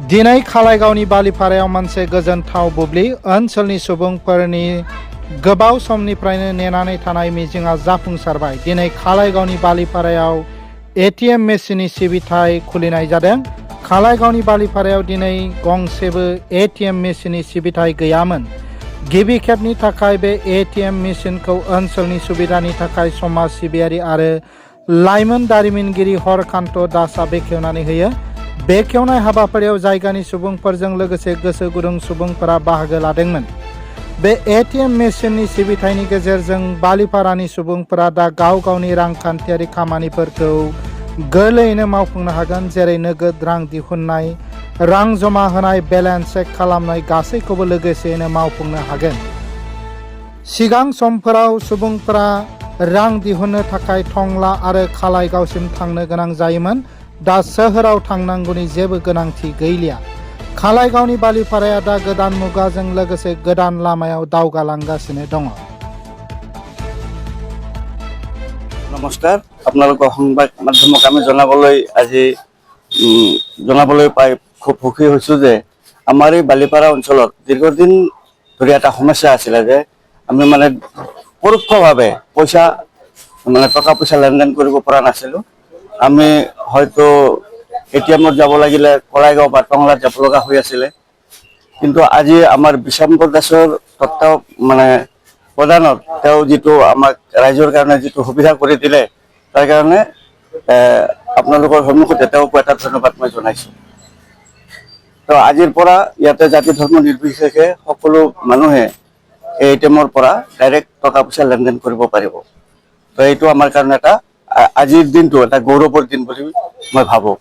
दिनै खालाइगावनि बालिपारायाव मोनसे गोजोनथाव बुब्लि ओनसोलनि सुबुंफोरनि गोबाव समनिफ्रायनो नेनानै थानाय मिजिंआ जाफुंसारबाय। दिनै खालाइगावनि बालिपारायाव एटीएम मेसिननि सिबिथाय खुलिनाय जादों। खालाइगावनि बालिपारायाव दिनै गंसेबो एटीएम मेसिननि सिबिथाय गैयामोन। गिबि खेबनि थाखाय बे एटीएम मेसिनखौ ओनसोलनि सुबिदानि थाखाय समाज सिबियारि आरो लाइमोन दारिमिनगिरि हरकान्त दासआ बेखेवनानै होयो। बेखेवनाय हाबाफारियाव जायगानि सुबुंफोरजों लोगोसे गोसो गुदुं सुबुंफोरा बाहागो लादोंमोन। बे एटीएम मेसिननि सिबिथायनि गेजेरजों बालिपारानि सुबुंफोरा दा गाव गावनि रांखान्थियारि खामानिफोरखौ गोरलैयैनो मावफुंनो हागोन, जेरै नोगोद रां दिहुननाय, रां जमा होनाय, बेलेन्स चेक खालामनाय गासैखौबो लोगोसेयैनो मावफुंनो हागोन। सिगां समफोराव सुबुंफोरा रां दिहुननो थाखाय टंला आरो खालाइगावसिम थांनो गोनां जायोमोन। दा सोहोराव थांनांगौनि जेबो गोनांथि गैलिया। खालाइगावनि बालिपाराया दा गोदान मुगाजों लोगोसे गोदान लामायाव दावगालांगासिनो दङ। নমস্কাৰ, আপোনালোকৰ সংবাদ মাধ্যমক আমি জনাবলৈ পাই খুব সুখী হৈছোঁ যে আমাৰ এই বালিপাৰা অঞ্চলত দীৰ্ঘদিন ধৰি এটা সমস্যা আছিলে যে আমি পৰোক্ষভাৱে টকা পইচা লেনদেন কৰিব পৰা নাছিলোঁ। আমি হয়তো এটিএমত যাব লাগিলে কলাইগাঁও বা টংলাত যাব লগা হৈ আছিলে। কিন্তু আজি আমাৰ বিশম্বৰ দাসৰ প্ৰধানত তেওঁ যিটো আমাক ৰাইজৰ কাৰণে যিটো সুবিধা কৰি দিলে, তাৰ কাৰণে আপোনালোকৰ সন্মুখতে তেওঁকো এটা ধন্যবাদ মই জনাইছোঁ। তো আজিৰ পৰা ইয়াতে জাতি ধৰ্ম নিৰ্বিশেষে সকলো মানুহে এই এটিএমৰ পৰা ডাইৰেক্ট টকা পইচা লেনদেন কৰিব পাৰিব। তো এইটো আমাৰ কাৰণে এটা আজিৰ দিনটো এটা গৌৰৱৰ দিন বুলি মই ভাবোঁ।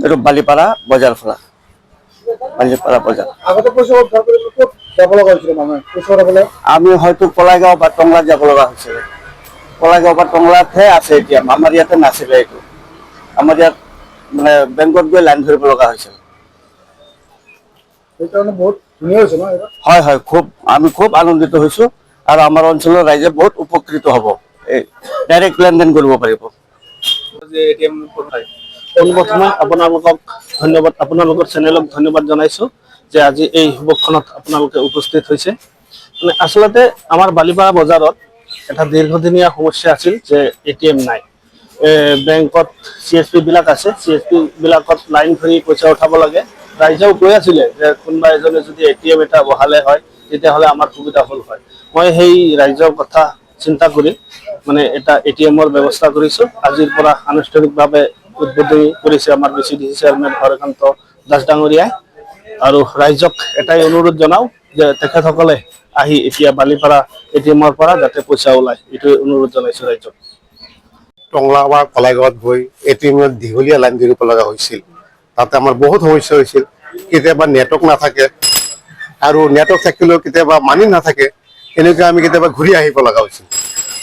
এইটো বালিপাৰা বজাৰ খোলা, বালিপাৰা বজাৰ। আমি হয়তো কলাইগাঁও বা টংলাত যাব লগা হৈছিলে। কলাইগাঁও বা টংলাতহে আছে এটিএম, আমাৰ ইয়াতে নাছিলে। এইটো আমাৰ ইয়াত বেংকত গৈ লাইন ধৰিব লগা হৈছিল। হয় হয়, আমি খুব আনন্দিত হৈছোঁ আৰু আমাৰ অঞ্চলৰ ৰাইজে বহুত উপকৃত হ'ব। ডাইৰেক্ট লেনদেন কৰিব পাৰিব। পোনপ্ৰথমে আপোনালোকক ধন্যবাদ, আপোনালোকৰ চেনেলক ধন্যবাদ জনাইছোঁ যে আজি এই শুভক্ষণত আপোনালোকে উপস্থিত হৈছে। আচলতে আমাৰ বালিপাৰা বজাৰত এটা দীৰ্ঘদিনীয়া সমস্যা আছিল যে এটিএম নাই। বেংকত CSP বিলাক আছে, CSP বিলাকত লাইন ধৰি পইচা উঠাব লাগে। ৰাইজেও কৈ আছিলে যে কোনোবা এজনে যদি এটিএম এটা বহালে হয় তেতিয়াহ'লে আমাৰ সুবিধা হ'ল হয়। মই সেই ৰাইজৰ কথা চিন্তা কৰি এটা এটিএমৰ ব্যৱস্থা কৰিছোঁ। আজিৰ পৰা আনুষ্ঠানিকভাৱে উদ্বোধনী কৰিছে আমাৰ BCDC চেয়াৰমেন হৰকান্ত দাস ডাঙৰীয়াই। আৰু ৰাইজক এটাই অনুৰোধ জনাওঁ যে তেখেতসকলে আহি এতিয়া বালিপাৰা এটিএমৰ পৰা যাতে পইচা ওলায়, এইটোৱে অনুৰোধ জনাইছোঁ ৰাইজক। টংলা বা কলাইগাঁৱত গৈ এটিএমত দীঘলীয়া লাইন ধৰিব লগা হৈছিল। তাতে আমাৰ বহুত সমস্যা হৈছিল। কেতিয়াবা নেটৱৰ্ক নাথাকে আৰু নেটৱৰ্ক থাকিলেও কেতিয়াবা মানি নাথাকে, এনেকৈ আমি কেতিয়াবা ঘূৰি আহিব লগা হৈছিল।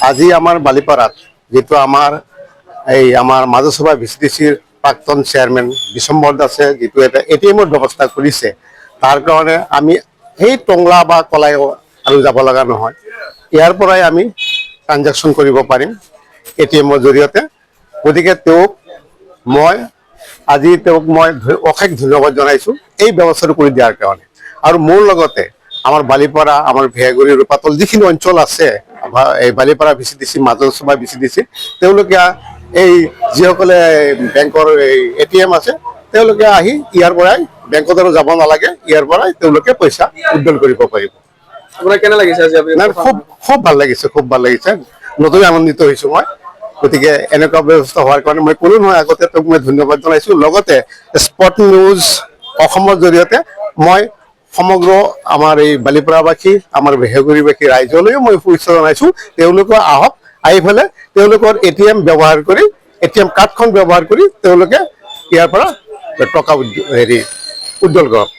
আজি আমাৰ বালিপাৰাত যিটো আমাৰ মাজসভা BCDCৰ প্ৰাক্তন চেয়াৰমেন বিশম্বৰ দাসে যিটো এটা এটিএমৰ ব্যৱস্থা কৰিছে, তাৰ কাৰণে আমি সেই টংলা বা কলাইগাঁও আৰু যাব লগা নহয়। ইয়াৰ পৰাই আমি ট্ৰানজেকশ্যন কৰিব পাৰিম এটিএমৰ জৰিয়তে। গতিকে মই অশেষ ধন্যবাদ জনাইছোঁ এই ব্যৱস্থাটো কৰি দিয়াৰ কাৰণে। আৰু মোৰ লগতে আমাৰ বালিপাৰা, আমাৰ ভেয়াগুৰি, ৰূপাতল যিখিনি অঞ্চল আছে এই বালিপাৰা BCDC, মাজসভা BCDC, তেওঁলোকে এই যিসকলে বেংকৰ এটিএম আছে তেওঁলোকে আহি ইয়াৰ পৰাই বেংকত আৰু যাব নালাগে, ইয়াৰ পৰাই তেওঁলোকে পইচা উইথড্ৰল কৰিব পাৰিব। কেনে লাগিছে আজি? খুব ভাল লাগিছে, খুব ভাল লাগিছে, নতুন আনন্দিত হৈছোঁ মই। গতিকে এনেকুৱা ব্যৱস্থা হোৱাৰ কাৰণে মই কোনো নহয় আগতে তোক মই ধন্যবাদ জনাইছোঁ। লগতে স্পট নিউজ অসমৰ জৰিয়তে মই সমগ্ৰ আমাৰ এই বালিপাৰাবাসী, আমাৰ ভেহেগুৰিবাসী ৰাইজলৈও মই শুভেচ্ছা জনাইছোঁ। তেওঁলোকে আহক, আহি পেলাই তেওঁলোকৰ এটিএম ব্যৱহাৰ কৰি, এটিএম কাৰ্ডখন ব্যৱহাৰ কৰি তেওঁলোকে ইয়াৰ পৰা টকা উইথড্ৰল কৰক।